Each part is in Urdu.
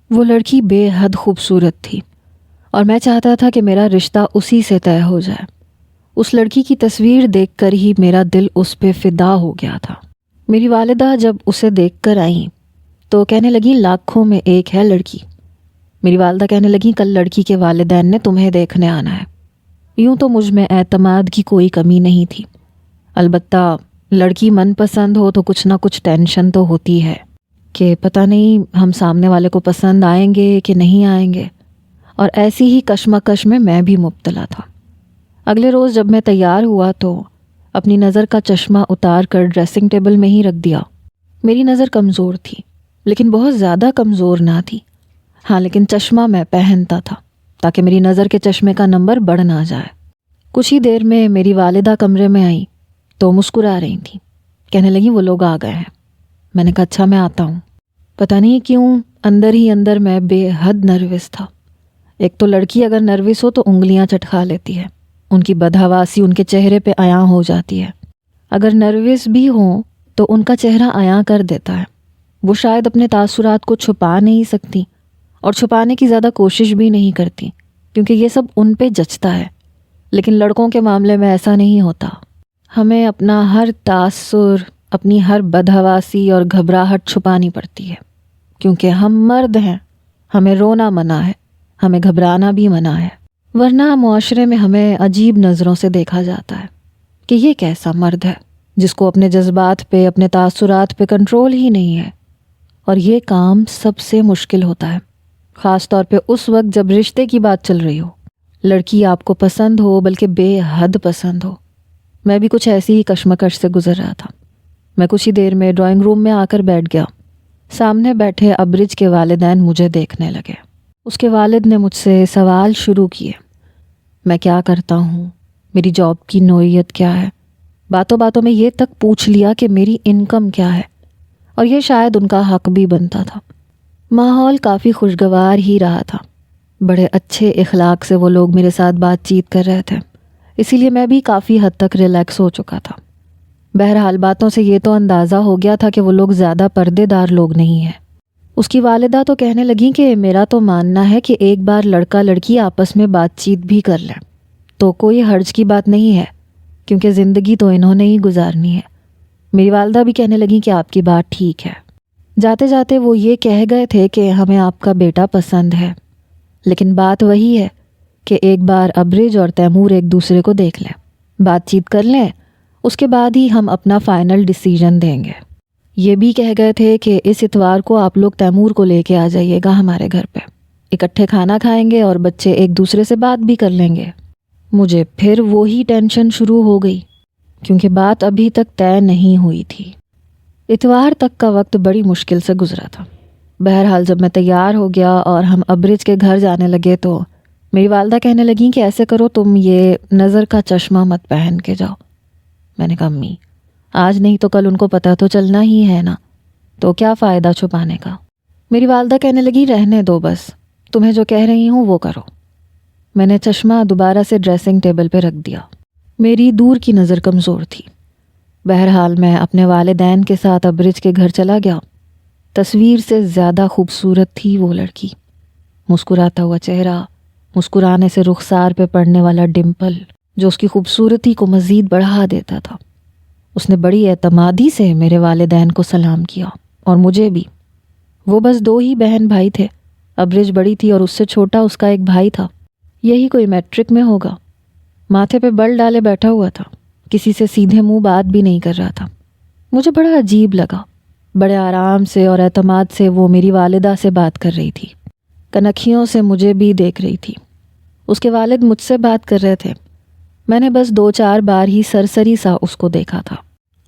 وہ لڑکی بے حد خوبصورت تھی اور میں چاہتا تھا کہ میرا رشتہ اسی سے طے ہو جائے۔ اس لڑکی کی تصویر دیکھ کر ہی میرا دل اس پہ فدا ہو گیا تھا۔ میری والدہ جب اسے دیکھ کر آئیں تو کہنے لگیں لاکھوں میں ایک ہے لڑکی۔ میری والدہ کہنے لگیں کل لڑکی کے والدین نے تمہیں دیکھنے آنا ہے۔ یوں تو مجھ میں اعتماد کی کوئی کمی نہیں تھی، البتہ لڑکی من پسند ہو تو کچھ نہ کچھ ٹینشن تو ہوتی ہے کہ پتہ نہیں ہم سامنے والے کو پسند آئیں گے کہ نہیں آئیں گے، اور ایسی ہی کشمکش میں بھی مبتلا تھا۔ اگلے روز جب میں تیار ہوا تو اپنی نظر کا چشمہ اتار کر ڈریسنگ ٹیبل میں ہی رکھ دیا۔ میری نظر کمزور تھی لیکن بہت زیادہ کمزور نہ تھی، ہاں لیکن چشمہ میں پہنتا تھا تاکہ میری نظر کے چشمے کا نمبر بڑھ نہ جائے۔ کچھ ہی دیر میں میری والدہ کمرے میں آئیں تو مسکرا رہی تھیں، کہنے لگیں وہ لوگ آ گئے ہیں۔ میں نے کہا اچھا میں آتا ہوں۔ پتہ نہیں کیوں اندر ہی اندر میں بے حد نروس تھا۔ ایک تو لڑکی اگر نروس ہو تو انگلیاں چٹکا لیتی ہے، ان کی بدحواسی ان کے چہرے پہ عیاں ہو جاتی ہے۔ اگر نروس بھی ہوں تو ان کا چہرہ عیاں کر دیتا ہے۔ وہ شاید اپنے تاثرات کو چھپا نہیں سکتی اور چھپانے کی زیادہ کوشش بھی نہیں کرتی کیونکہ یہ سب ان پہ جچتا ہے، لیکن لڑکوں کے معاملے میں ایسا نہیں ہوتا۔ ہمیں اپنا ہر تاثر، اپنی ہر بدحواسی اور گھبراہٹ چھپانی پڑتی ہے کیونکہ ہم مرد ہیں، ہمیں رونا منع ہے، ہمیں گھبرانا بھی منع ہے، ورنہ معاشرے میں ہمیں عجیب نظروں سے دیکھا جاتا ہے کہ یہ کیسا مرد ہے جس کو اپنے جذبات پہ، اپنے تاثرات پہ کنٹرول ہی نہیں ہے۔ اور یہ کام سب سے مشکل ہوتا ہے، خاص طور پہ اس وقت جب رشتے کی بات چل رہی ہو، لڑکی آپ کو پسند ہو بلکہ بے حد پسند ہو۔ میں بھی کچھ ایسی ہی کشمکش سے گزر رہا تھا۔ میں کچھ ہی دیر میں ڈرائنگ روم میں آ کر بیٹھ گیا۔ سامنے بیٹھے ابرج کے والدین مجھے دیکھنے لگے۔ اس کے والد نے مجھ سے سوال شروع کیے، میں کیا کرتا ہوں، میری جاب کی نوعیت کیا ہے، باتوں باتوں میں یہ تک پوچھ لیا کہ میری انکم کیا ہے، اور یہ شاید ان کا حق بھی بنتا تھا۔ ماحول کافی خوشگوار ہی رہا تھا، بڑے اچھے اخلاق سے وہ لوگ میرے ساتھ بات چیت کر رہے تھے، اسی لیے میں بھی کافی حد تک ریلیکس ہو چکا تھا۔ بہرحال باتوں سے یہ تو اندازہ ہو گیا تھا کہ وہ لوگ زیادہ پردے دار لوگ نہیں ہیں۔ اس کی والدہ تو کہنے لگیں کہ میرا تو ماننا ہے کہ ایک بار لڑکا لڑکی آپس میں بات چیت بھی کر لیں تو کوئی حرج کی بات نہیں ہے کیونکہ زندگی تو انہوں نے ہی گزارنی ہے۔ میری والدہ بھی کہنے لگیں کہ آپ کی بات ٹھیک ہے۔ جاتے جاتے وہ یہ کہہ گئے تھے کہ ہمیں آپ کا بیٹا پسند ہے، لیکن بات وہی ہے کہ ایک بار ابرج اور تیمور ایک دوسرے کو دیکھ لیں، بات چیت کر لیں، اس کے بعد ہی ہم اپنا فائنل ڈیسیژن دیں گے۔ یہ بھی کہہ گئے تھے کہ اس اتوار کو آپ لوگ تیمور کو لے کے آ جائیے گا ہمارے گھر پہ، اکٹھے کھانا کھائیں گے اور بچے ایک دوسرے سے بات بھی کر لیں گے۔ مجھے پھر وہی ٹینشن شروع ہو گئی کیونکہ بات ابھی تک طے نہیں ہوئی تھی۔ اتوار تک کا وقت بڑی مشکل سے گزرا تھا۔ بہرحال جب میں تیار ہو گیا اور ہم ابرج کے گھر جانے لگے تو میری والدہ کہنے لگیں کہ ایسے کرو تم یہ نظر کا چشمہ مت پہن کے جاؤ۔ میں نے کہا امی آج نہیں تو کل ان کو پتہ تو چلنا ہی ہے نا، تو کیا فائدہ چھپانے کا۔ میری والدہ کہنے لگی رہنے دو، بس تمہیں جو کہہ رہی ہوں وہ کرو۔ میں نے چشمہ دوبارہ سے ڈریسنگ ٹیبل پہ رکھ دیا۔ میری دور کی نظر کمزور تھی۔ بہرحال میں اپنے والدین کے ساتھ ابرج کے گھر چلا گیا۔ تصویر سے زیادہ خوبصورت تھی وہ لڑکی، مسکراتا ہوا چہرہ، مسکرانے سے رخسار پہ پڑنے والا ڈمپل جو اس کی خوبصورتی کو مزید بڑھا دیتا تھا۔ اس نے بڑی اعتمادی سے میرے والدین کو سلام کیا اور مجھے بھی۔ وہ بس 2 ہی بہن بھائی تھے، ابرج بڑی تھی اور اس سے چھوٹا اس کا ایک بھائی تھا، یہی کوئی میٹرک میں ہوگا۔ ماتھے پہ بل ڈالے بیٹھا ہوا تھا، کسی سے سیدھے منہ بات بھی نہیں کر رہا تھا۔ مجھے بڑا عجیب لگا، بڑے آرام سے اور اعتماد سے وہ میری والدہ سے بات کر رہی تھی، کنکھیوں سے مجھے بھی دیکھ رہی تھی۔ اس کے والد مجھ سے بات کر رہے تھے، میں نے بس 2-4 بار ہی سرسری سا اس کو دیکھا تھا۔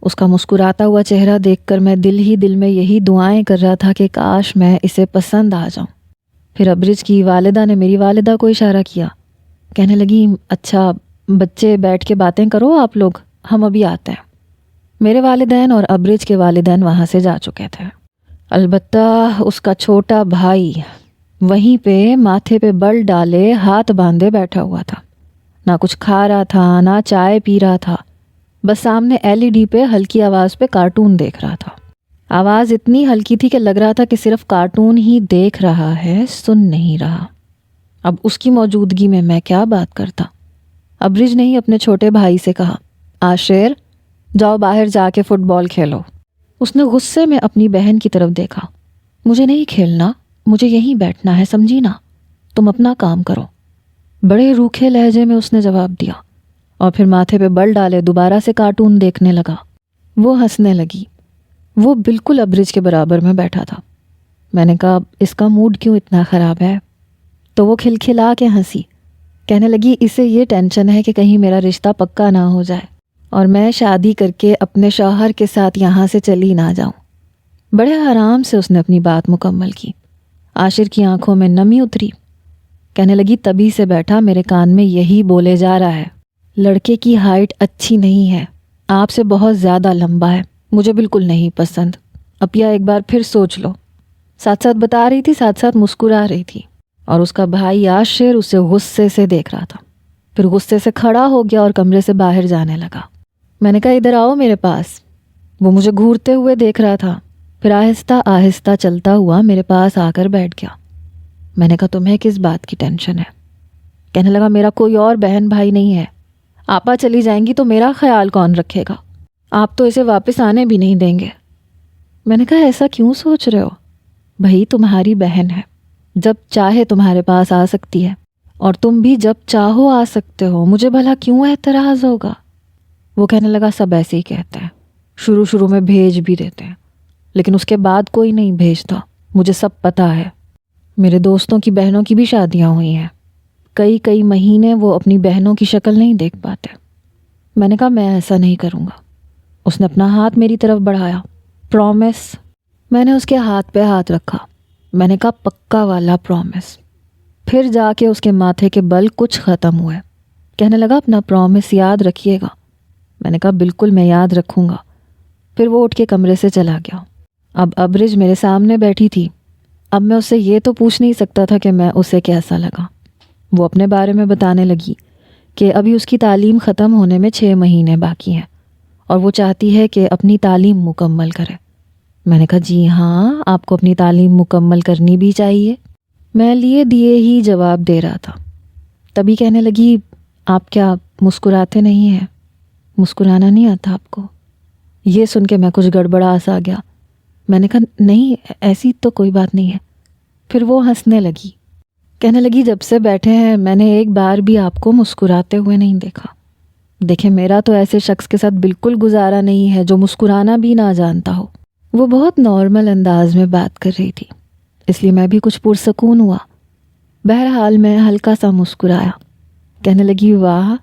اس کا مسکراتا ہوا چہرہ دیکھ کر میں دل ہی دل میں یہی دعائیں کر رہا تھا کہ کاش میں اسے پسند آ جاؤں۔ پھر ابرج کی والدہ نے میری والدہ کو اشارہ کیا، کہنے لگی اچھا بچے بیٹھ کے باتیں کرو آپ لوگ، ہم ابھی آتے ہیں۔ میرے والدین اور ابرج کے والدین وہاں سے جا چکے تھے، البتہ اس کا چھوٹا بھائی وہیں پہ ماتھے پہ بل ڈالے ہاتھ باندھے بیٹھا ہوا تھا، نہ کچھ کھا رہا تھا نہ چائے پی رہا تھا، بس سامنے LED پہ ہلکی آواز پہ کارٹون دیکھ رہا تھا۔ آواز اتنی ہلکی تھی کہ لگ رہا تھا کہ صرف کارٹون ہی دیکھ رہا ہے، سن نہیں رہا۔ اب اس کی موجودگی میں کیا بات کرتا؟ ابرج نے ہی اپنے چھوٹے بھائی سے کہا، عاشر جاؤ باہر جا کے فٹ بال کھیلو۔ اس نے غصے میں اپنی بہن کی طرف دیکھا۔ مجھے نہیں کھیلنا، مجھے یہیں بیٹھنا ہے، سمجھی نا؟ تم اپنا کام کرو۔ بڑے روکھے لہجے میں اس نے جواب دیا اور پھر ماتھے پہ بل ڈالے دوبارہ سے کارٹون دیکھنے لگا۔ وہ ہنسنے لگی۔ وہ بالکل ابرج کے برابر میں بیٹھا تھا۔ میں نے کہا، اس کا موڈ کیوں اتنا خراب ہے؟ تو وہ کھلکھلا کے ہنسی، کہنے لگی اسے یہ ٹینشن ہے کہ کہیں میرا رشتہ پکا نہ ہو جائے اور میں شادی کر کے اپنے شوہر کے ساتھ یہاں سے چلی نہ جاؤں۔ بڑے آرام سے اس نے اپنی بات مکمل کی۔ عاشر کی آنکھوں میں نمی اتری۔ کہنے لگی تبھی سے بیٹھا میرے کان میں یہی بولے جا رہا ہے، لڑکے کی ہائٹ اچھی نہیں ہے، آپ سے بہت زیادہ لمبا ہے، مجھے بالکل نہیں پسند۔ اپیا ایک بار پھر سوچ لو۔ ساتھ ساتھ بتا رہی تھی، ساتھ ساتھ مسکرا رہی تھی، اور اس کا بھائی عاشر اسے غصے سے دیکھ رہا تھا۔ پھر غصے سے کھڑا ہو گیا اور کمرے سے باہر جانے لگا۔ میں نے کہا ادھر آؤ میرے پاس۔ وہ مجھے گھورتے ہوئے دیکھ رہا تھا، پھر آہستہ آہستہ چلتا ہوا میرے پاس آ کر بیٹھ گیا۔ میں نے کہا تمہیں کس بات کی ٹینشن ہے؟ کہنے لگا میرا کوئی اور بہن بھائی نہیں ہے، آپا چلی جائیں گی تو میرا خیال کون رکھے گا؟ آپ تو اسے واپس آنے بھی نہیں دیں گے۔ میں نے کہا ایسا کیوں سوچ رہے ہو؟ بھائی تمہاری بہن ہے، جب چاہے تمہارے پاس آ سکتی ہے، اور تم بھی جب چاہو آ سکتے ہو، مجھے بھلا کیوں اعتراض ہوگا؟ وہ کہنے لگا سب ایسے ہی کہتے ہیں، شروع میں بھیج بھی دیتے ہیں، لیکن اس کے بعد کوئی نہیں بھیجتا، مجھے سب پتہ ہے۔ میرے دوستوں کی بہنوں کی بھی شادیاں ہوئی ہیں، کئی مہینے وہ اپنی بہنوں کی شکل نہیں دیکھ پاتے۔ میں نے کہا میں ایسا نہیں کروں گا۔ اس نے اپنا ہاتھ میری طرف بڑھایا۔ پرومس؟ میں نے اس کے ہاتھ پہ ہاتھ رکھا۔ میں نے کہا پکا والا پرومس۔ پھر جا کے اس کے ماتھے کے بل کچھ ختم ہوئے۔ کہنے لگا اپنا پرومس یاد رکھیے گا۔ میں نے کہا بالکل میں یاد رکھوں گا۔ پھر وہ اٹھ کے کمرے سے چلا گیا۔ اب ابرج میرے سامنے بیٹھی تھی۔ اب میں اسے یہ تو پوچھ نہیں سکتا تھا کہ میں اسے کیسا لگا۔ وہ اپنے بارے میں بتانے لگی کہ ابھی اس کی تعلیم ختم ہونے میں 6 مہینے باقی ہیں اور وہ چاہتی ہے کہ اپنی تعلیم مکمل کرے۔ میں نے کہا جی ہاں، آپ کو اپنی تعلیم مکمل کرنی بھی چاہیے۔ میں لیے دیے ہی جواب دے رہا تھا، تبھی کہنے لگی آپ کیا مسکراتے نہیں ہیں؟ مسکرانا نہیں آتا آپ کو؟ یہ سن کے میں کچھ گڑبڑا سا گیا۔ میں نے کہا نہیں ایسی تو کوئی بات نہیں ہے۔ پھر وہ ہنسنے لگی، کہنے لگی جب سے بیٹھے ہیں میں نے ایک بار بھی آپ کو مسکراتے ہوئے نہیں دیکھا۔ دیکھیں میرا تو ایسے شخص کے ساتھ بالکل گزارا نہیں ہے جو مسکرانا بھی نہ جانتا ہو۔ وہ بہت نارمل انداز میں بات کر رہی تھی، اس لیے میں بھی کچھ پرسکون ہوا۔ بہرحال میں ہلکا سا مسکرایا۔ کہنے لگی واہ،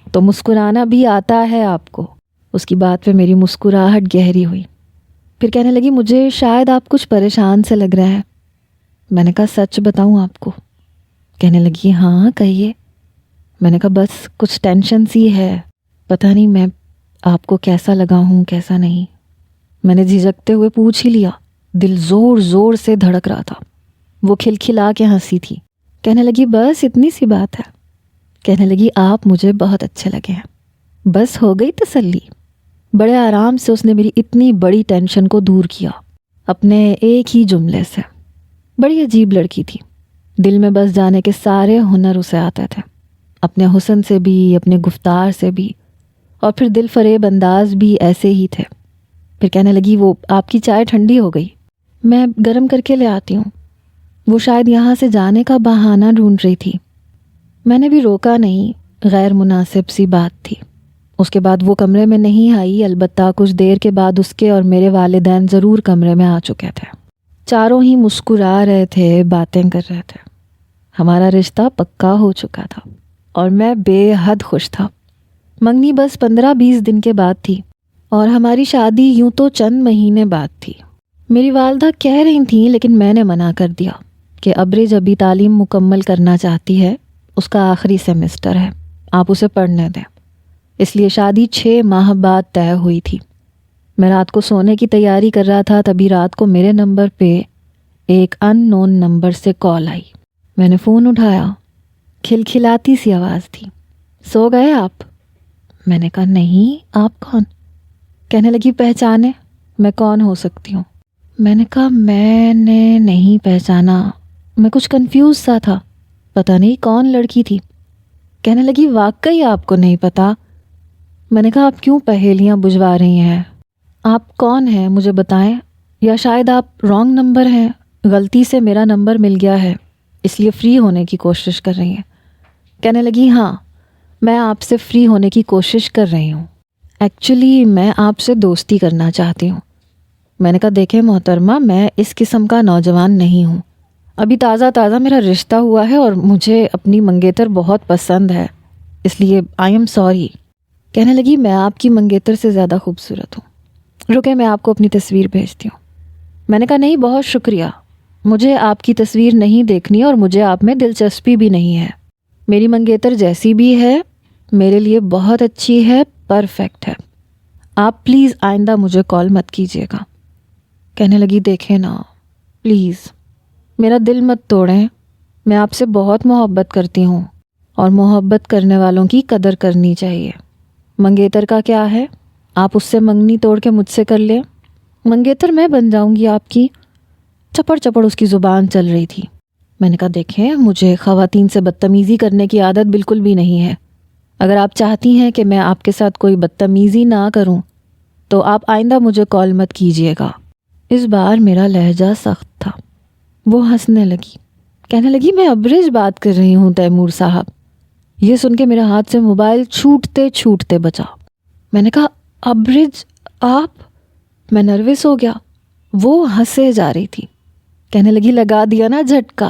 تو مسکرانا بھی آتا ہے آپ کو؟ اس کی بات پہ میری مسکراہٹ گہری ہوئی۔ پھر کہنے لگی مجھے شاید آپ کچھ پریشان سے لگ رہے ہیں۔ میں نے کہا سچ بتاؤں آپ کو؟ کہنے لگی ہاں کہیے۔ میں نے کہا بس کچھ ٹینشن سی ہے، پتہ نہیں میں آپ کو کیسا لگا ہوں کیسا نہیں۔ میں نے جھجکتے ہوئے پوچھ ہی لیا، دل زور زور سے دھڑک رہا تھا۔ وہ کھلکھلا کے ہنسی تھی۔ کہنے لگی بس اتنی سی بات ہے۔ کہنے لگی آپ مجھے بہت اچھے لگے ہیں۔ بس ہو گئی تسلی۔ بڑے آرام سے اس نے میری اتنی بڑی ٹینشن کو دور کیا اپنے ایک ہی جملے سے۔ بڑی عجیب لڑکی تھی، دل میں بس جانے کے سارے ہنر اسے آتے تھے، اپنے حسن سے بھی، اپنے گفتار سے بھی، اور پھر دل فریب انداز بھی ایسے ہی تھے۔ پھر کہنے لگی وہ آپ کی چائے ٹھنڈی ہو گئی، میں گرم کر کے لے آتی ہوں۔ وہ شاید یہاں سے جانے کا بہانہ ڈھونڈ رہی تھی۔ میں نے بھی روکا نہیں، غیر مناسب سی بات تھی۔ اس کے بعد وہ کمرے میں نہیں آئی، البتہ کچھ دیر کے بعد اس کے اور میرے والدین ضرور کمرے میں آ چکے تھے۔ چاروں ہی مسکرا رہے تھے، باتیں کر رہے تھے۔ ہمارا رشتہ پکا ہو چکا تھا اور میں بے حد خوش تھا۔ منگنی بس 15-20 دن کے بعد تھی اور ہماری شادی یوں تو چند مہینے بعد تھی۔ میری والدہ کہہ رہی تھیں لیکن میں نے منع کر دیا کہ ابرج ابھی تعلیم مکمل کرنا چاہتی ہے، اس کا آخری سیمسٹر ہے، آپ اسے پڑھنے دیں۔ اس لیے شادی 6 ماہ بعد طے ہوئی تھی۔ میں رات کو سونے کی تیاری کر رہا تھا، تبھی رات کو میرے نمبر پہ ایک ان نون نمبر سے کال آئی۔ میں نے فون اٹھایا، کھلکھلاتی سی آواز تھی۔ سو گئے آپ؟ میں نے کہا نہیں، آپ کون؟ کہنے لگی پہچانے میں کون ہو سکتی ہوں؟ میں نے کہا میں نے نہیں پہچانا، میں کچھ کنفیوز سا تھا، پتہ نہیں کون لڑکی تھی۔ کہنے لگی واقعی آپ کو نہیں پتہ؟ میں نے کہا آپ کیوں پہیلیاں بجھوا رہی ہیں؟ آپ کون ہیں مجھے بتائیں، یا شاید آپ رانگ نمبر ہیں، غلطی سے میرا نمبر مل گیا ہے اس لیے فری ہونے کی کوشش کر رہی ہیں۔ کہنے لگی ہاں، میں آپ سے فری ہونے کی کوشش کر رہی ہوں، ایکچولی میں آپ سے دوستی کرنا چاہتی ہوں۔ میں نے کہا دیکھیں محترمہ، میں اس قسم کا نوجوان نہیں ہوں، ابھی تازہ میرا رشتہ ہوا ہے اور مجھے اپنی منگیتر بہت پسند ہے، اس لیے آئی ایم سوری۔ کہنے لگی میں آپ کی منگیتر سے زیادہ خوبصورت ہوں، رکے میں آپ کو اپنی تصویر بھیجتی ہوں۔ میں نے کہا نہیں بہت شکریہ، مجھے آپ کی تصویر نہیں دیکھنی اور مجھے آپ میں دلچسپی بھی نہیں ہے، میری منگیتر جیسی بھی ہے میرے لیے بہت اچھی ہے، پرفیکٹ ہے، آپ پلیز آئندہ مجھے کال مت کیجیے گا۔ کہنے لگی دیکھیں نا پلیز میرا دل مت توڑیں، میں آپ سے بہت محبت کرتی ہوں اور محبت کرنے والوں کی قدر کرنی چاہیے۔ منگیتر کا کیا ہے، آپ اس سے منگنی توڑ کے مجھ سے کر لیں، منگیتر میں بن جاؤں گی آپ کی۔ چپڑ چپڑ اس کی زبان چل رہی تھی۔ میں نے کہا دیکھیں مجھے خواتین سے بدتمیزی کرنے کی عادت بالکل بھی نہیں ہے، اگر آپ چاہتی ہیں کہ میں آپ کے ساتھ کوئی بدتمیزی نہ کروں تو آپ آئندہ مجھے کال مت کیجیے گا۔ اس بار میرا لہجہ سخت تھا۔ وہ ہنسنے لگی، کہنے لگی میں ابرج بات کر رہی ہوں تیمور صاحب۔ یہ سن کے میرے ہاتھ سے موبائل چھوٹتے بچا۔ میں نے کہا ابرج آپ؟ میں نروس ہو گیا۔ وہ ہنسے جا رہی تھی، کہنے لگی لگا دیا نا جھٹکا۔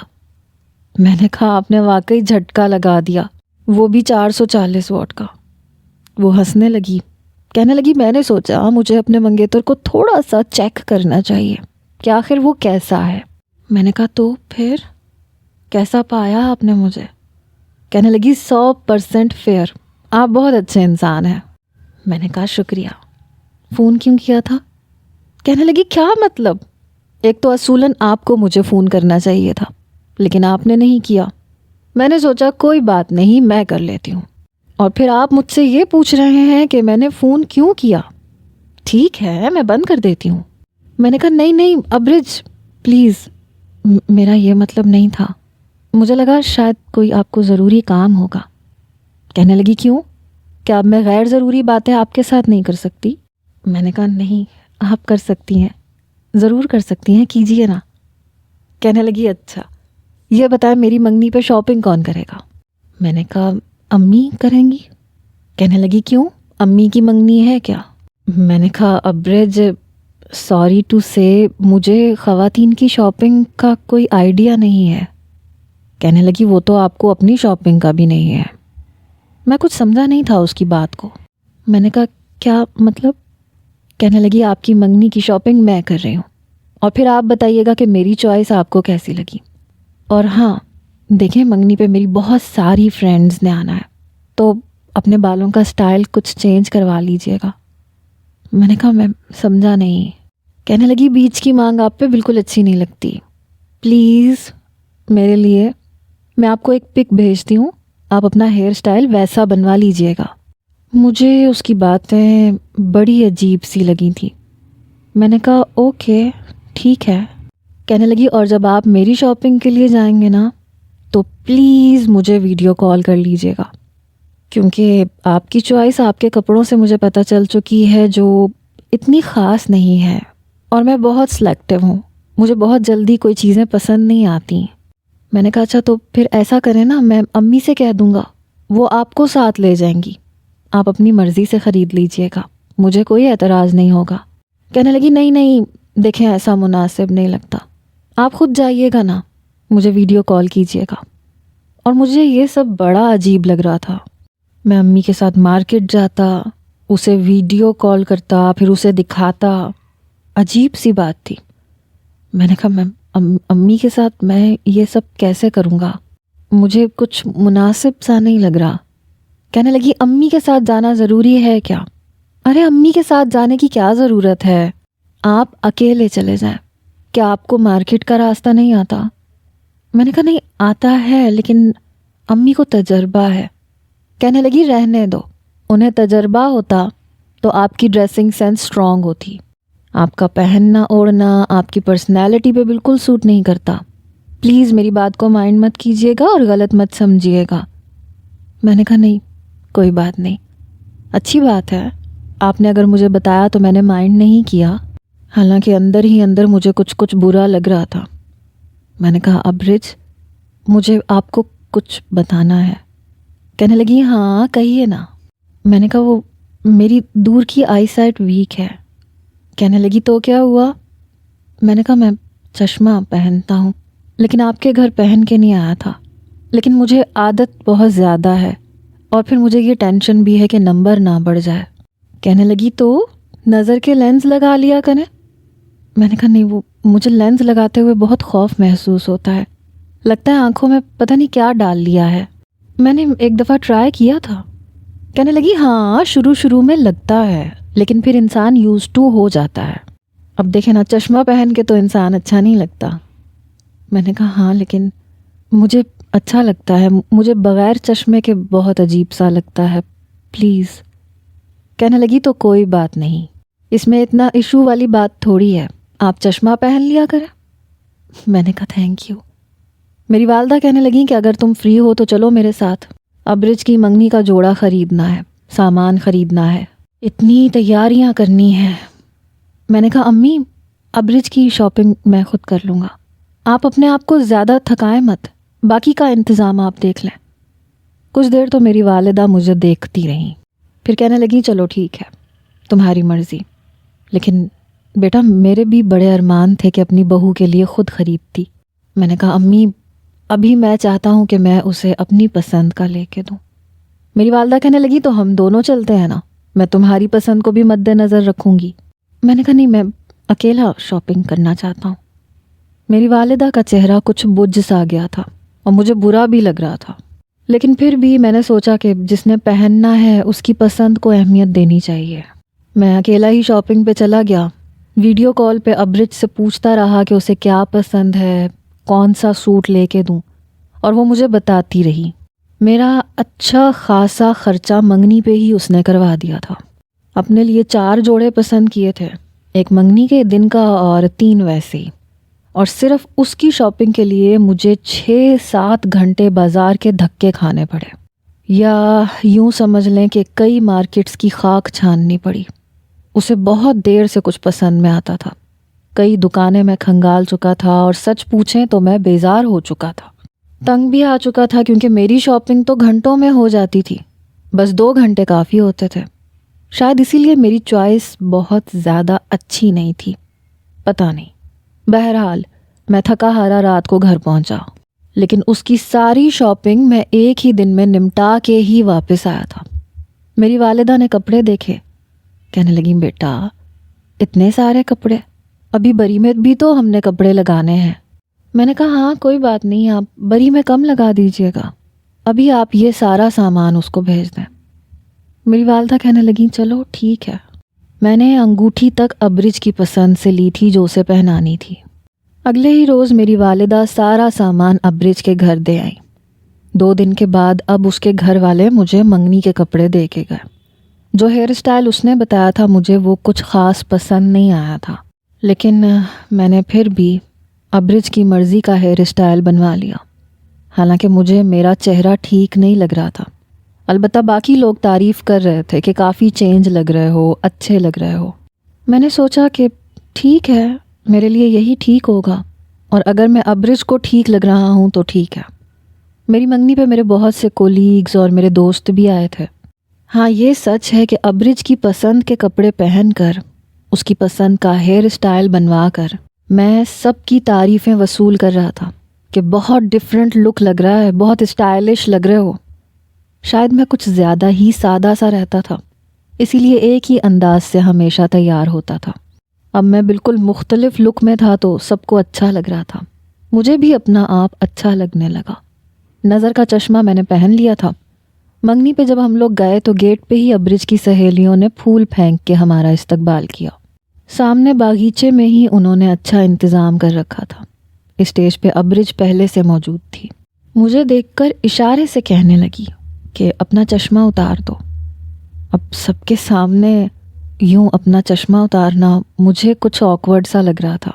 میں نے کہا آپ نے واقعی جھٹکا لگا دیا، وہ بھی 440 واٹ کا۔ وہ ہنسنے لگی، کہنے لگی میں نے سوچا مجھے اپنے منگیتر کو تھوڑا سا چیک کرنا چاہیے کہ آخر وہ کیسا ہے۔ میں نے کہا تو پھر کیسا پایا آپ نے مجھے؟ کہنے لگی 100% فیئر، آپ بہت اچھے انسان ہیں۔ میں نے کہا شکریہ، فون کیوں کیا تھا؟ کہنے لگی کیا مطلب؟ ایک تو اصولاً آپ کو مجھے فون کرنا چاہیے تھا لیکن آپ نے نہیں کیا، میں نے سوچا کوئی بات نہیں میں کر لیتی ہوں، اور پھر آپ مجھ سے یہ پوچھ رہے ہیں کہ میں نے فون کیوں کیا۔ ٹھیک ہے میں بند کر دیتی ہوں۔ میں نے کہا نہیں ابرج پلیز، میرا یہ مطلب نہیں تھا، مجھے لگا شاید کوئی آپ کو ضروری کام ہوگا۔ کہنے لگی کیوں، کیا اب میں غیر ضروری باتیں آپ کے ساتھ نہیں کر سکتی؟ میں نے کہا نہیں آپ کر سکتی ہیں، ضرور کر سکتی ہیں، کیجیے نا۔ کہنے لگی اچھا یہ بتائیں میری منگنی پہ شاپنگ کون کرے گا؟ میں نے کہا امی کریں گی۔ کہنے لگی کیوں، امی کی منگنی ہے کیا؟ میں نے کہا ابرج سوری ٹو سے مجھے خواتین کی شاپنگ کا کوئی آئیڈیا نہیں ہے۔ کہنے لگی وہ تو آپ کو اپنی شاپنگ کا بھی نہیں ہے۔ میں کچھ سمجھا نہیں تھا اس کی بات کو۔ میں نے کہا کیا مطلب؟ کہنے لگی آپ کی منگنی کی شاپنگ میں کر رہی ہوں، اور پھر آپ بتائیے گا کہ میری چوائس آپ کو کیسی لگی۔ اور ہاں دیکھیں منگنی پہ میری بہت ساری فرینڈز نے آنا ہے، تو اپنے بالوں کا سٹائل کچھ چینج کروا لیجئے گا۔ میں نے کہا میں سمجھا نہیں۔ کہنے لگی بیچ کی مانگ آپ پہ بالکل اچھی نہیں لگتی، پلیز میرے لیے میں آپ کو ایک پک بھیجتی ہوں، آپ اپنا ہیئر سٹائل ویسا بنوا لیجئے گا۔ مجھے اس کی باتیں بڑی عجیب سی لگی تھی۔ میں نے کہا اوکے ٹھیک ہے۔ کہنے لگی اور جب آپ میری شاپنگ کے لیے جائیں گے نا تو پلیز مجھے ویڈیو کال کر لیجئے گا، کیونکہ آپ کی چوائس آپ کے کپڑوں سے مجھے پتہ چل چکی ہے جو اتنی خاص نہیں ہے، اور میں بہت سلیکٹیو ہوں، مجھے بہت جلدی کوئی چیزیں پسند نہیں آتی۔ میں نے کہا اچھا تو پھر ایسا کریں نا، میں امی سے کہہ دوں گا، وہ آپ کو ساتھ لے جائیں گی، آپ اپنی مرضی سے خرید لیجئے گا، مجھے کوئی اعتراض نہیں ہوگا۔ کہنے لگی نہیں دیکھیں ایسا مناسب نہیں لگتا، آپ خود جائیے گا نا، مجھے ویڈیو کال کیجیے گا۔ اور مجھے یہ سب بڑا عجیب لگ رہا تھا۔ میں امی کے ساتھ مارکیٹ جاتا، اسے ویڈیو کال کرتا، پھر اسے دکھاتا، عجیب سی بات تھی۔ میں نے کہا میں امی کے ساتھ میں یہ سب کیسے کروں گا، مجھے کچھ مناسب سا نہیں لگ رہا۔ کہنے لگی امی کے ساتھ جانا ضروری ہے کیا؟ ارے امی کے ساتھ جانے کی کیا ضرورت ہے، آپ اکیلے چلے جائیں، کیا آپ کو مارکیٹ کا راستہ نہیں آتا؟ میں نے کہا نہیں آتا ہے لیکن امی کو تجربہ ہے۔ کہنے لگی رہنے دو، انہیں تجربہ ہوتا تو آپ کی ڈریسنگ سینس سٹرونگ ہوتی، آپ کا پہننا اوڑھنا آپ کی پرسنالٹی پہ بالکل سوٹ نہیں کرتا. پلیز میری بات کو مائنڈ مت کیجیے گا اور غلط مت سمجھیے گا. میں نے کہا نہیں کوئی بات نہیں, اچھی بات ہے, آپ نے اگر مجھے بتایا تو میں نے مائنڈ نہیں کیا, حالانکہ اندر ہی اندر مجھے کچھ برا لگ رہا تھا. میں نے کہا ابرج مجھے آپ کو کچھ بتانا ہے. کہنے لگی ہاں کہیے نا. میں نے کہا وہ میری دور کی آئی سائٹ ویک ہے. کہنے لگی تو کیا ہوا؟ میں نے کہا میں چشمہ پہنتا ہوں لیکن آپ کے گھر پہن کے نہیں آیا تھا, لیکن مجھے عادت بہت زیادہ ہے اور پھر مجھے یہ ٹینشن بھی ہے کہ نمبر نہ بڑھ جائے. کہنے لگی تو نظر کے لینز لگا لیا کریں. میں نے کہا نہیں وہ مجھے لینز لگاتے ہوئے بہت خوف محسوس ہوتا ہے, لگتا ہے آنکھوں میں پتہ نہیں کیا ڈال لیا ہے. میں نے ایک دفعہ ٹرائی کیا تھا. کہنے لگی ہاں شروع میں لگتا ہے لیکن پھر انسان یوز ٹو ہو جاتا ہے. اب دیکھیں نا چشمہ پہن کے تو انسان اچھا نہیں لگتا. میں نے کہا ہاں لیکن مجھے اچھا لگتا ہے, مجھے بغیر چشمے کے بہت عجیب سا لگتا ہے پلیز. کہنے لگی تو کوئی بات نہیں, اس میں اتنا ایشو والی بات تھوڑی ہے, آپ چشمہ پہن لیا کریں. میں نے کہا تھینک یو. میری والدہ کہنے لگیں کہ اگر تم فری ہو تو چلو میرے ساتھ, ابرج کی منگنی کا جوڑا خریدنا ہے, سامان خریدنا ہے, اتنی تیاریاں کرنی ہیں. میں نے کہا امی ابرج کی شاپنگ میں خود کر لوں گا, آپ اپنے آپ کو زیادہ تھکائیں مت, باقی کا انتظام آپ دیکھ لیں. کچھ دیر تو میری والدہ مجھے دیکھتی رہیں, پھر کہنے لگیں چلو ٹھیک ہے تمہاری مرضی, لیکن بیٹا میرے بھی بڑے ارمان تھے کہ اپنی بہو کے لیے خود خریدتی. میں نے کہا امی ابھی میں چاہتا ہوں کہ میں اسے اپنی پسند کا لے کے دوں. میری والدہ کہنے لگی تو ہم دونوں چلتے ہیں نا, میں تمہاری پسند کو بھی مد نظر رکھوں گی. میں نے کہا نہیں میں اکیلا شاپنگ کرنا چاہتا ہوں. میری والدہ کا چہرہ کچھ بجھ سا گیا تھا اور مجھے برا بھی لگ رہا تھا, لیکن پھر بھی میں نے سوچا کہ جس نے پہننا ہے اس کی پسند کو اہمیت دینی چاہیے. میں اکیلا ہی شاپنگ پہ چلا گیا. ویڈیو کال پہ ابرج سے پوچھتا رہا کہ اسے کیا پسند ہے, کون سا سوٹ لے کے دوں, اور وہ مجھے بتاتی رہی. میرا اچھا خاصا خرچہ منگنی پہ ہی اس نے کروا دیا تھا. اپنے لیے 4 جوڑے پسند کیے تھے, ایک منگنی کے دن کا اور 3 ویسے ہی, اور صرف اس کی شاپنگ کے لیے مجھے 6-7 گھنٹے بازار کے دھکے کھانے پڑے, یا یوں سمجھ لیں کہ کئی مارکیٹس کی خاک چھاننی پڑی. اسے بہت دیر سے کچھ پسند میں آتا تھا, کئی دکانیں میں کھنگال چکا تھا, اور سچ پوچھیں تو میں بیزار ہو چکا تھا, تنگ بھی آ چکا تھا, کیونکہ میری شاپنگ تو گھنٹوں میں ہو جاتی تھی, بس 2 گھنٹے کافی ہوتے تھے. شاید اسی لیے میری چوائس بہت زیادہ اچھی نہیں تھی, پتہ نہیں. بہرحال میں تھکا ہارا رات کو گھر پہنچا, لیکن اس کی ساری شاپنگ میں ایک ہی دن میں نمٹا کے ہی واپس آیا تھا. میری والدہ نے کپڑے دیکھے, کہنے لگیں بیٹا اتنے سارے کپڑے, ابھی بری میں بھی تو ہم نے کپڑے لگانے ہیں. میں نے کہا ہاں کوئی بات نہیں, آپ بری میں کم لگا دیجیے گا, ابھی آپ یہ سارا سامان اس کو بھیج دیں. میری والدہ کہنے لگیں چلو ٹھیک ہے. میں نے انگوٹھی تک ابرج کی پسند سے لی تھی جو اسے پہنانی تھی. اگلے ہی روز میری والدہ سارا سامان ابرج کے گھر دے آئیں. 2 دن کے بعد اب اس کے گھر والے مجھے منگنی کے کپڑے دے کے گئے. جو ہیئر اسٹائل اس نے بتایا تھا مجھے وہ کچھ خاص پسند نہیں آیا تھا, لیکن میں نے پھر بھی ابرج کی مرضی کا ہیئر اسٹائل بنوا لیا. حالانکہ مجھے میرا چہرہ ٹھیک نہیں لگ رہا تھا, البتہ باقی لوگ تعریف کر رہے تھے کہ کافی چینج لگ رہے ہو, اچھے لگ رہے ہو. میں نے سوچا کہ ٹھیک ہے میرے لیے یہی ٹھیک ہوگا, اور اگر میں ابرج کو ٹھیک لگ رہا ہوں تو ٹھیک ہے. میری منگنی پہ میرے بہت سے کولیگز اور میرے دوست بھی آئے تھے. ہاں یہ سچ ہے کہ ابرج کی پسند کے کپڑے پہن کر, اس کی پسند کا ہیئر اسٹائل بنوا کر میں سب کی تعریفیں وصول کر رہا تھا کہ بہت ڈیفرنٹ لک لگ رہا ہے, بہت اسٹائلش لگ رہے ہو. شاید میں کچھ زیادہ ہی سادہ سا رہتا تھا, اسی لیے ایک ہی انداز سے ہمیشہ تیار ہوتا تھا. اب میں بالکل مختلف لک میں تھا تو سب کو اچھا لگ رہا تھا, مجھے بھی اپنا آپ اچھا لگنے لگا. نظر کا چشمہ میں نے پہن لیا تھا. منگنی پہ جب ہم لوگ گئے تو گیٹ پہ ہی ابرج کی سہیلیوں نے پھول پھینک کے ہمارا استقبال کیا. سامنے باغیچے میں ہی انہوں نے اچھا انتظام کر رکھا تھا. اسٹیج پہ ابرج پہلے سے موجود تھی. مجھے دیکھ کر اشارے سے کہنے لگی کہ اپنا چشمہ اتار دو. اب سب کے سامنے یوں اپنا چشمہ اتارنا مجھے کچھ آکورڈ سا لگ رہا تھا۔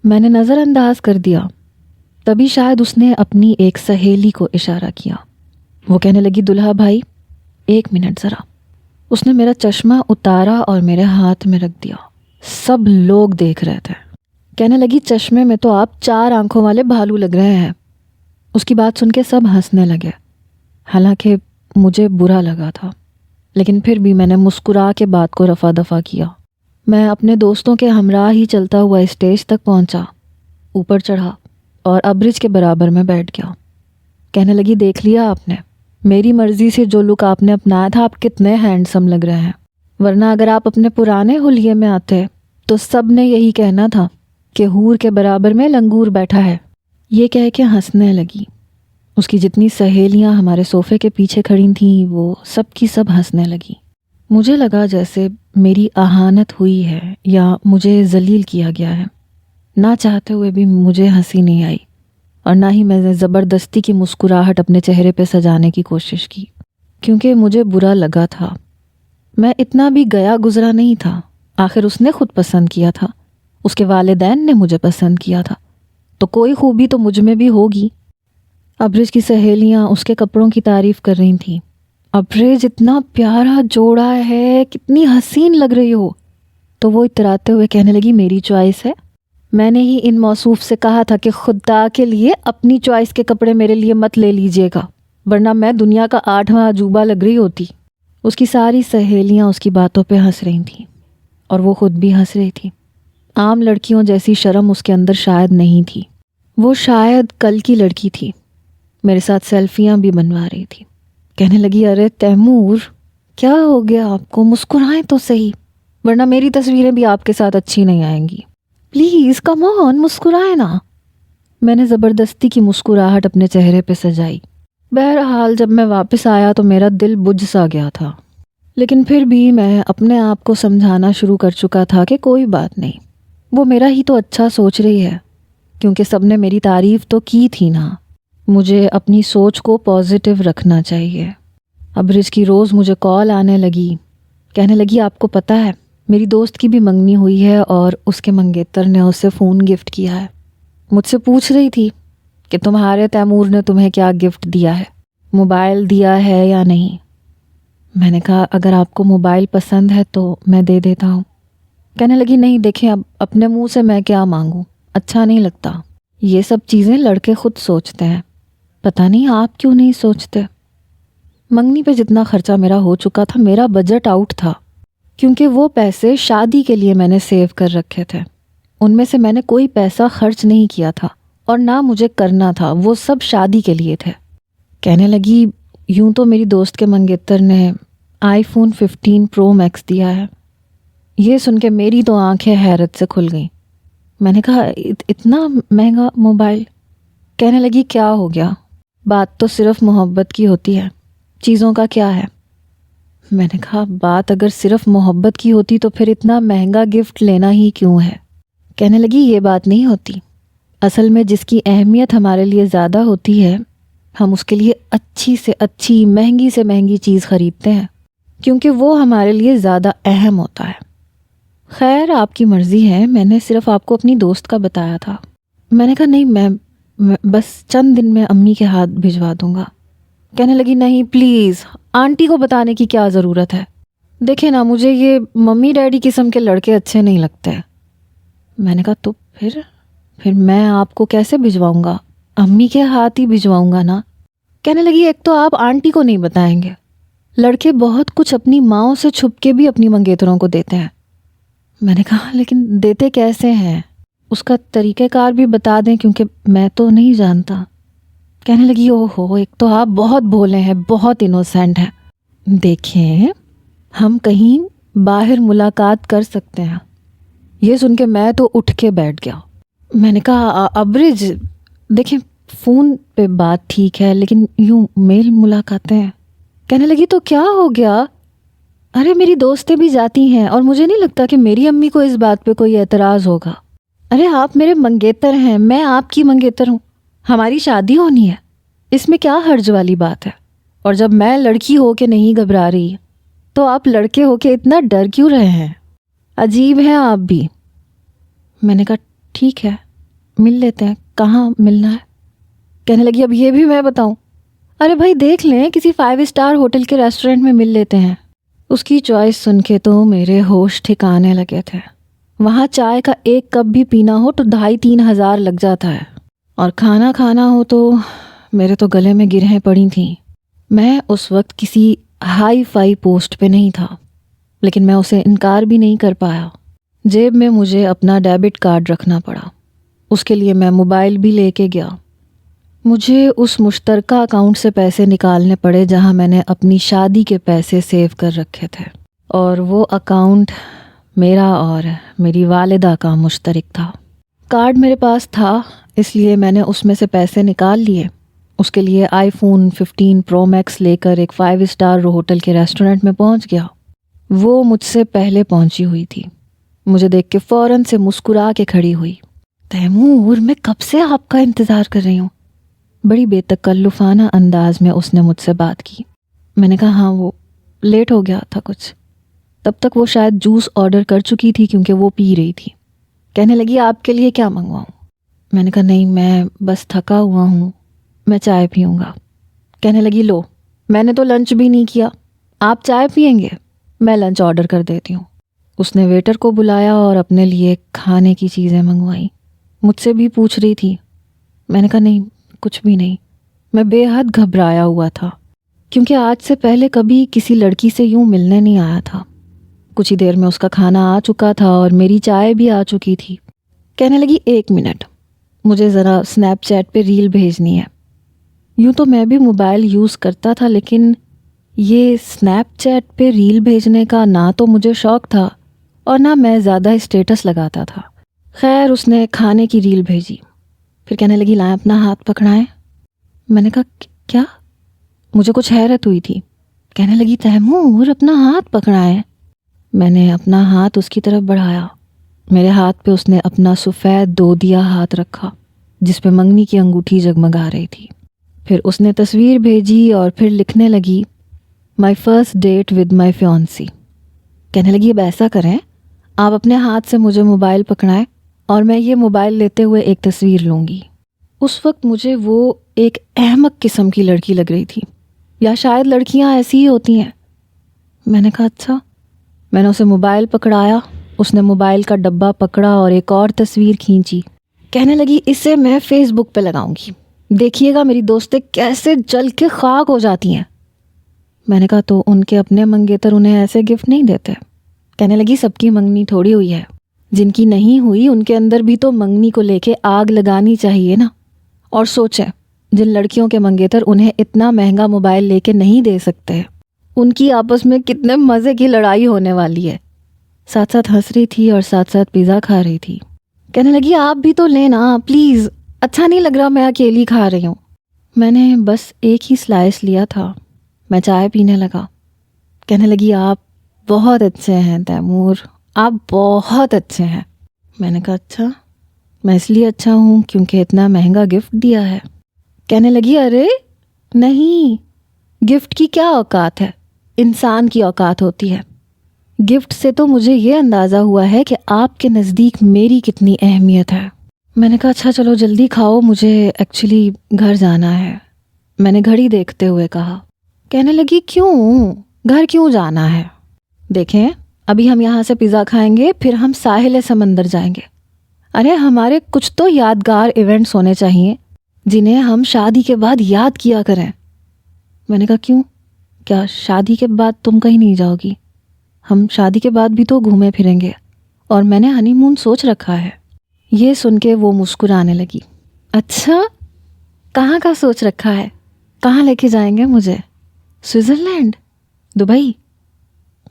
میں نے نظر انداز کر دیا۔ تبھی شاید اس نے اپنی ایک سہیلی کو اشارہ کیا۔ وہ کہنے لگی دلہا بھائی 1 منٹ ذرا۔ اس نے میرا چشمہ اتارا اور میرے ہاتھ میں رکھ دیا۔ سب لوگ دیکھ رہے تھے۔ کہنے لگی چشمے میں تو آپ 4 آنکھوں والے بھالو لگ رہے ہیں۔ اس کی بات سن کے سب ہنسنے لگے، حالانکہ مجھے برا لگا تھا، لیکن پھر بھی میں نے مسکرا کے بات کو رفع دفع کیا۔ میں اپنے دوستوں کے ہمراہ ہی چلتا ہوا اسٹیج تک پہنچا، اوپر چڑھا اور ابرج کے برابر میں بیٹھ گیا۔ کہنے لگی دیکھ لیا آپ نے، میری مرضی سے جو لک آپ نے اپنایا تھا، آپ کتنے ہینڈسم لگ رہے ہیں، ورنہ اگر آپ اپنے پرانے حلیے میں آتے تو سب نے یہی کہنا تھا کہ حور کے برابر میں لنگور بیٹھا ہے۔ یہ کہہ کے ہنسنے لگی۔ اس کی جتنی سہیلیاں ہمارے صوفے کے پیچھے کھڑی تھیں وہ سب کی سب ہنسنے لگی۔ مجھے لگا جیسے میری اہانت ہوئی ہے یا مجھے ذلیل کیا گیا ہے۔ نہ چاہتے ہوئے بھی مجھے ہنسی نہیں آئی، اور نہ ہی میں نے زبردستی کی مسکراہٹ اپنے چہرے پہ سجانے کی کوشش کی، کیونکہ مجھے برا لگا تھا۔ میں اتنا بھی گیا گزرا نہیں تھا، آخر اس نے خود پسند کیا تھا، اس کے والدین نے مجھے پسند کیا تھا، تو کوئی خوبی تو مجھ میں بھی ہوگی۔ ابرج کی سہیلیاں اس کے کپڑوں کی تعریف کر رہی تھیں۔ ابرج اتنا پیارا جوڑا ہے، کتنی حسین لگ رہی ہو۔ تو وہ اتراتے ہوئے کہنے لگی میری چوائس ہے، میں نے ہی ان موصوف سے کہا تھا کہ خدا کے لیے اپنی چوائس کے کپڑے میرے لیے مت لے لیجیے گا، ورنہ میں دنیا کا 8واں عجوبہ لگ رہی ہوتی۔ اس کی ساری سہیلیاں اس کی باتوں پہ ہنس رہی تھیں، اور وہ خود بھی ہنس رہی تھی۔ عام لڑکیوں جیسی شرم اس کے اندر شاید نہیں تھی۔ وہ شاید کل کی لڑکی تھی، میرے ساتھ سیلفیاں بھی بنوا رہی تھی۔ کہنے لگی ارے تیمور کیا ہو گیا آپ کو، مسکرائیں تو صحیح، ورنہ میری تصویریں بھی آپ کے ساتھ اچھی نہیں آئیں گی، پلیز کم آن مسکرائیں نا۔ میں نے زبردستی کی مسکراہٹ اپنے چہرے پہ سجائی۔ بہرحال جب میں واپس آیا تو میرا دل بجھ سا گیا تھا، لیکن پھر بھی میں اپنے آپ کو سمجھانا شروع کر چکا تھا کہ کوئی بات نہیں، وہ میرا ہی تو اچھا سوچ رہی ہے، کیونکہ سب نے میری تعریف تو کی تھی نا۔ مجھے اپنی سوچ کو پازیٹیو رکھنا چاہیے۔ ابرج کی روز مجھے کال آنے لگی، کہنے لگی آپ کو پتہ ہے میری دوست کی بھی منگنی ہوئی ہے اور اس کے منگیتر نے اسے فون گفٹ کیا ہے۔ مجھ سے پوچھ رہی تھی کہ تمہارے تیمور نے تمہیں کیا گفٹ دیا ہے، موبائل دیا ہے یا نہیں۔ میں نے کہا اگر آپ کو موبائل پسند ہے تو میں دے دیتا ہوں۔ کہنے لگی نہیں دیکھیں، اب اپنے منہ سے میں کیا مانگوں، اچھا نہیں لگتا، یہ سب چیزیں لڑکے خود سوچتے ہیں، پتہ نہیں آپ کیوں نہیں سوچتے۔ منگنی پہ جتنا خرچہ میرا ہو چکا تھا، میرا بجٹ آؤٹ تھا، کیونکہ وہ پیسے شادی کے لیے میں نے سیو کر رکھے تھے، ان میں سے میں نے کوئی پیسہ خرچ نہیں کیا تھا، اور نہ مجھے کرنا تھا، وہ سب شادی کے لیے تھے۔ کہنے لگی یوں تو میری دوست کے منگیتر نے آئی فون 15 پرو میکس دیا ہے۔ یہ سن کے میری تو آنکھیں حیرت سے کھل گئیں۔ میں نے کہا اتنا مہنگا موبائل؟ کہنے لگی کیا ہو گیا، بات تو صرف محبت کی ہوتی ہے، چیزوں کا کیا ہے۔ میں نے کہا بات اگر صرف محبت کی ہوتی تو پھر اتنا مہنگا گفٹ لینا ہی کیوں ہے۔ کہنے لگی یہ بات نہیں ہوتی، اصل میں جس کی اہمیت ہمارے لیے زیادہ ہوتی ہے، ہم اس کے لیے اچھی سے اچھی، مہنگی سے مہنگی چیز خریدتے ہیں، کیونکہ وہ ہمارے لیے زیادہ اہم ہوتا ہے۔ خیر آپ کی مرضی ہے، میں نے صرف آپ کو اپنی دوست کا بتایا تھا۔ میں نے کہا نہیں، میں بس چند دن میں امی کے ہاتھ بھجوا دوں گا۔ کہنے لگی نہیں پلیز، آنٹی کو بتانے کی کیا ضرورت ہے، دیکھیں نا مجھے یہ ممی ڈیڈی قسم کے لڑکے اچھے نہیں لگتے۔ میں نے کہا تو پھر میں آپ کو کیسے بھجواؤں گا، امی کے ہاتھ ہی بھجواؤں گا نا۔ کہنے لگی ایک تو آپ آنٹی کو نہیں بتائیں گے، لڑکے بہت کچھ اپنی ماؤں سے چھپ کے بھی اپنی منگیتروں کو دیتے ہیں۔ میں نے کہا لیکن دیتے کیسے ہیں، اس کا طریقہ کار بھی بتا دیں، کیونکہ میں تو نہیں جانتا۔ کہنے لگی او ہو، ایک تو آپ بہت بھولے ہیں، بہت انوسینٹ ہیں۔ دیکھیں ہم کہیں باہر ملاقات کر سکتے ہیں۔ یہ سن کے میں تو اٹھ کے بیٹھ گیا۔ میں نے کہا ابرج دیکھیں فون پہ بات ٹھیک ہے، لیکن یوں میل ملاقاتیں۔ کہنے لگی تو کیا ہو گیا، ارے میری دوستیں بھی جاتی ہیں اور مجھے نہیں لگتا کہ میری امی کو اس بات پہ کوئی اعتراض ہوگا۔ ارے آپ میرے منگیتر ہیں، میں آپ کی منگیتر ہوں، ہماری شادی ہونی ہے، اس میں کیا حرج والی بات ہے؟ اور جب میں لڑکی ہو کے نہیں گھبرا رہی تو آپ لڑکے ہو کے اتنا ڈر کیوں رہے ہیں؟ عجیب ہیں آپ بھی۔ میں نے کہا ٹھیک ہے مل لیتے ہیں، کہاں ملنا ہے؟ کہنے لگی اب یہ بھی میں بتاؤں؟ ارے بھائی دیکھ لیں، کسی 5 اسٹار ہوٹل کے ریسٹورنٹ میں مل لیتے ہیں۔ اس کی چوائس سن کے تو میرے ہوش ٹھکانے لگے تھے۔ وہاں چائے کا ایک کپ بھی پینا ہو تو 2,500-3 ہزار لگ جاتا ہے، اور کھانا کھانا ہو تو میرے تو گلے میں گرہیں پڑی تھیں۔ میں اس وقت کسی ہائی فائی پوسٹ پہ نہیں تھا، لیکن میں اسے انکار بھی نہیں کر پایا۔ جیب میں مجھے اپنا ڈیبٹ کارڈ رکھنا پڑا، اس کے لیے میں موبائل بھی لے کے گیا۔ مجھے اس مشترکہ اکاؤنٹ سے پیسے نکالنے پڑے جہاں میں نے اپنی شادی کے پیسے سیو کر رکھے تھے، اور وہ اکاؤنٹ میرا اور میری والدہ کا مشترک تھا۔ کارڈ میرے پاس تھا، اس لیے میں نے اس میں سے پیسے نکال لیے۔ اس کے لیے آئی فون 15 پرو میکس لے کر ایک 5 اسٹار ہوٹل کے ریسٹورنٹ میں پہنچ گیا۔ وہ مجھ سے پہلے پہنچی ہوئی تھی، مجھے دیکھ کے فوراً سے مسکرا کے کھڑی ہوئی۔ تیمور میں کب سے آپ کا انتظار کر رہی ہوں۔ بڑی بے تکلفانہ انداز میں اس نے مجھ سے بات کی۔ میں نے کہا ہاں وہ لیٹ ہو گیا تھا کچھ۔ تب تک وہ شاید جوس آرڈر کر چکی تھی کیونکہ وہ پی رہی تھی۔ کہنے لگی آپ کے لیے کیا منگواؤں؟ میں نے کہا نہیں میں بس تھکا ہوا ہوں، میں چائے پیوں گا۔ کہنے لگی لو میں نے تو لنچ بھی نہیں کیا، آپ چائے پئیں گے؟ میں لنچ آرڈر کر دیتی ہوں۔ اس نے ویٹر کو بلایا اور اپنے لیے کھانے کی چیزیں منگوائیں۔ مجھ سے بھی پوچھ رہی تھی۔ میں نے کہا نہیں کچھ بھی نہیں۔ میں بے حد گھبرایا ہوا تھا کیونکہ آج سے پہلے کبھی کسی لڑکی سے یوں ملنے نہیں آیا تھا۔ کچھ ہی دیر میں اس کا کھانا آ چکا تھا اور میری چائے بھی آ چکی تھی۔ کہنے لگی 1 منٹ مجھے ذرا سنیپ چیٹ پہ ریل بھیجنی ہے۔ یوں تو میں بھی موبائل یوز کرتا تھا، لیکن یہ سنیپ چیٹ پہ ریل بھیجنے کا نہ تو مجھے شوق تھا اور نہ میں زیادہ اسٹیٹس لگاتا تھا۔ خیر اس نے کھانے کی ریل بھیجی، پھر کہنے لگی لائیں اپنا ہاتھ پکڑائیں۔ میں نے کہا کیا؟ مجھے کچھ حیرت ہوئی تھی۔ کہنے لگی تیمور اپنا ہاتھ پکڑائیں۔ میں نے اپنا ہاتھ اس کی طرف بڑھایا۔ میرے ہاتھ پہ اس نے اپنا سفید دودیا ہاتھ رکھا جس پہ منگنی کی انگوٹھی جگمگا رہی تھی۔ پھر اس نے تصویر بھیجی اور پھر لکھنے لگی my first date with my fiancee. کہنے لگی اب ایسا کریں آپ اپنے ہاتھ سے مجھے موبائل پکڑائیں اور میں یہ موبائل لیتے ہوئے ایک تصویر لوں گی۔ اس وقت مجھے وہ ایک احمق قسم کی لڑکی لگ رہی تھی، یا شاید لڑکیاں ایسی ہی ہوتی ہیں۔ میں نے کہا اچھا۔ میں نے اسے موبائل پکڑایا، اس نے موبائل کا ڈبہ پکڑا اور ایک اور تصویر کھینچی۔ کہنے لگی اسے میں فیس بک پہ لگاؤں گی، دیکھیے گا میری دوستیں کیسے جل کے خاک ہو جاتی ہیں۔ میں نے کہا تو ان کے اپنے منگیتر انہیں ایسے گفٹ نہیں دیتے؟ کہنے لگی سب کی منگنی تھوڑی ہوئی ہے، جن کی نہیں ہوئی ان کے اندر بھی تو منگنی کو لے کے آگ لگانی چاہیے نا۔ اور سوچیں جن لڑکیوں کے منگیتر انہیں اتنا مہنگا موبائل لے کے نہیں دے سکتے، ان کی آپس میں کتنے مزے کی لڑائی ہونے والی ہے۔ ساتھ ساتھ ہنس رہی تھی اور ساتھ ساتھ پیزا کھا رہی تھی۔ کہنے لگی آپ بھی تو لینا پلیز، اچھا نہیں لگ رہا میں اکیلی کھا رہی ہوں۔ میں نے بس ایک ہی سلائس لیا تھا، میں چائے پینے لگا۔ کہنے لگی آپ بہت اچھے ہیں تیمور، آپ بہت اچھے ہیں۔ میں نے کہا اچھا، میں اس لیے اچھا ہوں کیونکہ اتنا مہنگا گفٹ دیا ہے۔ کہنے لگی ارے نہیں، گفٹ کی کیا اوقات ہے، انسان کی اوقات ہوتی ہے۔ گفٹ سے تو مجھے یہ اندازہ ہوا ہے کہ آپ کے نزدیک میری کتنی اہمیت ہے۔ میں نے کہا اچھا چلو جلدی کھاؤ، مجھے ایکچولی گھر جانا ہے۔ میں نے گھڑی دیکھتے ہوئے کہا۔ کہنے لگی کیوں؟ گھر کیوں جانا ہے؟ دیکھیں ابھی ہم یہاں سے پیزا کھائیں گے، پھر ہم ساحل سمندر جائیں گے۔ ارے ہمارے کچھ تو یادگار ایونٹس ہونے چاہیے جنہیں ہم شادی کے بعد یاد کیا کریں۔ میں نے کہا کیوں؟ کیا شادی کے بعد تم کہیں نہیں جاؤ گی؟ ہم شادی کے بعد بھی تو گھومے پھریں گے، اور میں نے ہنی مون سوچ رکھا ہے۔ یہ سن کے وہ مسکرانے لگی۔ اچھا کہاں کا سوچ رکھا ہے؟ کہاں لے کے جائیں گے مجھے؟ سوئٹزرلینڈ؟ دبئی؟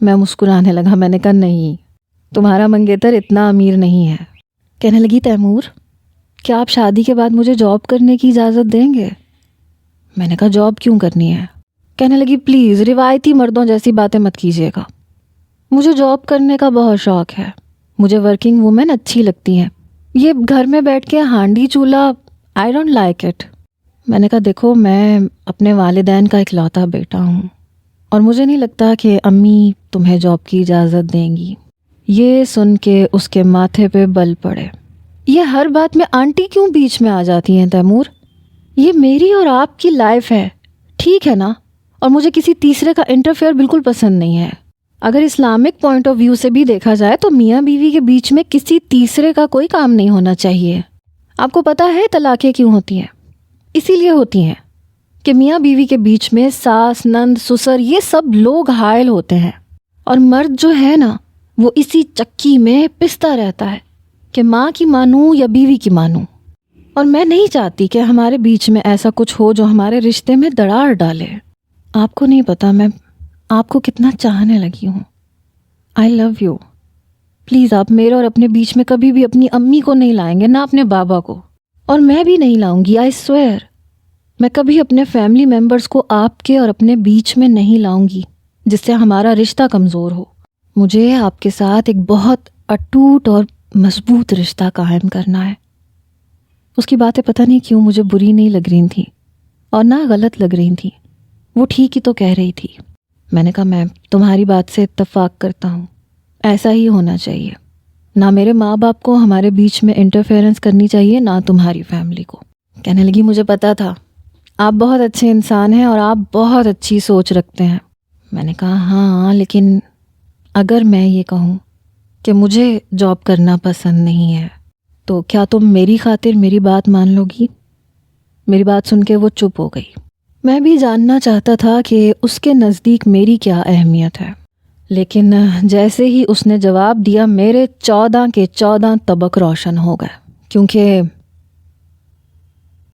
میں مسکرانے لگا۔ میں نے کہا نہیں، تمہارا منگیتر اتنا امیر نہیں ہے۔ کہنے لگی تیمور کیا آپ شادی کے بعد مجھے جاب کرنے کی اجازت دیں گے؟ میں نے کہا جاب کیوں کرنی ہے؟ کہنے لگی پلیز روایتی مردوں جیسی باتیں مت کیجیے گا، مجھے جاب کرنے کا بہت شوق ہے، مجھے ورکنگ وومن اچھی لگتی ہیں، یہ گھر میں بیٹھ کے ہانڈی چولہا آئی ڈونٹ لائک اٹ۔ میں نے کہا دیکھو میں اپنے والدین کا اکلوتا بیٹا ہوں، اور مجھے نہیں لگتا کہ امی تمہیں جاب کی اجازت دیں گی۔ یہ سن کے اس کے ماتھے پہ بل پڑے۔ یہ ہر بات میں آنٹی کیوں بیچ میں آ جاتی ہیں تیمور؟ یہ میری اور آپ کی لائف ہے، ٹھیک ہے نا؟ اور مجھے کسی تیسرے کا انٹرفیئر بالکل پسند نہیں ہے۔ اگر اسلامک پوائنٹ آف ویو سے بھی دیکھا جائے تو میاں بیوی کے بیچ میں کسی تیسرے کا کوئی کام نہیں ہونا چاہیے۔ آپ کو پتہ ہے طلاقیں کیوں ہوتی ہیں؟ اسی لیے ہوتی ہیں کہ میاں بیوی کے بیچ میں ساس، نند، سسر یہ سب لوگ حائل ہوتے ہیں، اور مرد جو ہے نا وہ اسی چکی میں پستا رہتا ہے کہ ماں کی مانوں یا بیوی کی مانوں۔ اور میں نہیں چاہتی کہ ہمارے بیچ میں ایسا کچھ ہو جو ہمارے رشتے میں دراڑ ڈالے۔ آپ کو نہیں پتا میں آپ کو کتنا چاہنے لگی ہوں۔ آئی لو یو۔ پلیز آپ میرے اور اپنے بیچ میں کبھی بھی اپنی امی کو نہیں لائیں گے، نہ اپنے بابا کو، اور میں بھی نہیں لاؤں گی، آئی سویئر۔ میں کبھی اپنے فیملی ممبرز کو آپ کے اور اپنے بیچ میں نہیں لاؤں گی جس سے ہمارا رشتہ کمزور ہو۔ مجھے آپ کے ساتھ ایک بہت اٹوٹ اور مضبوط رشتہ قائم کرنا ہے۔ اس کی باتیں پتہ نہیں کیوں مجھے بری نہیں لگ رہی تھیں اور نہ غلط لگ رہی تھیں، وہ ٹھیک ہی تو کہہ رہی تھی۔ میں نے کہا میں تمہاری بات سے اتفاق کرتا ہوں، ایسا ہی ہونا چاہیے۔ نہ میرے ماں باپ کو ہمارے بیچ میں انٹرفیئرنس کرنی چاہیے، نہ تمہاری فیملی کو۔ کہنے لگی مجھے پتا تھا، آپ بہت اچھے انسان ہیں اور آپ بہت اچھی سوچ رکھتے ہیں۔ میں نے کہا ہاں، لیکن اگر میں یہ کہوں کہ مجھے جاب کرنا پسند نہیں ہے تو کیا تم میری خاطر میری بات مان لو گی؟ میری بات سن کے وہ چپ ہو گئی۔ میں بھی جاننا چاہتا تھا کہ اس کے نزدیک میری کیا اہمیت ہے، لیکن جیسے ہی اس نے جواب دیا میرے 14 کے 14 طبق روشن ہو گئے، کیونکہ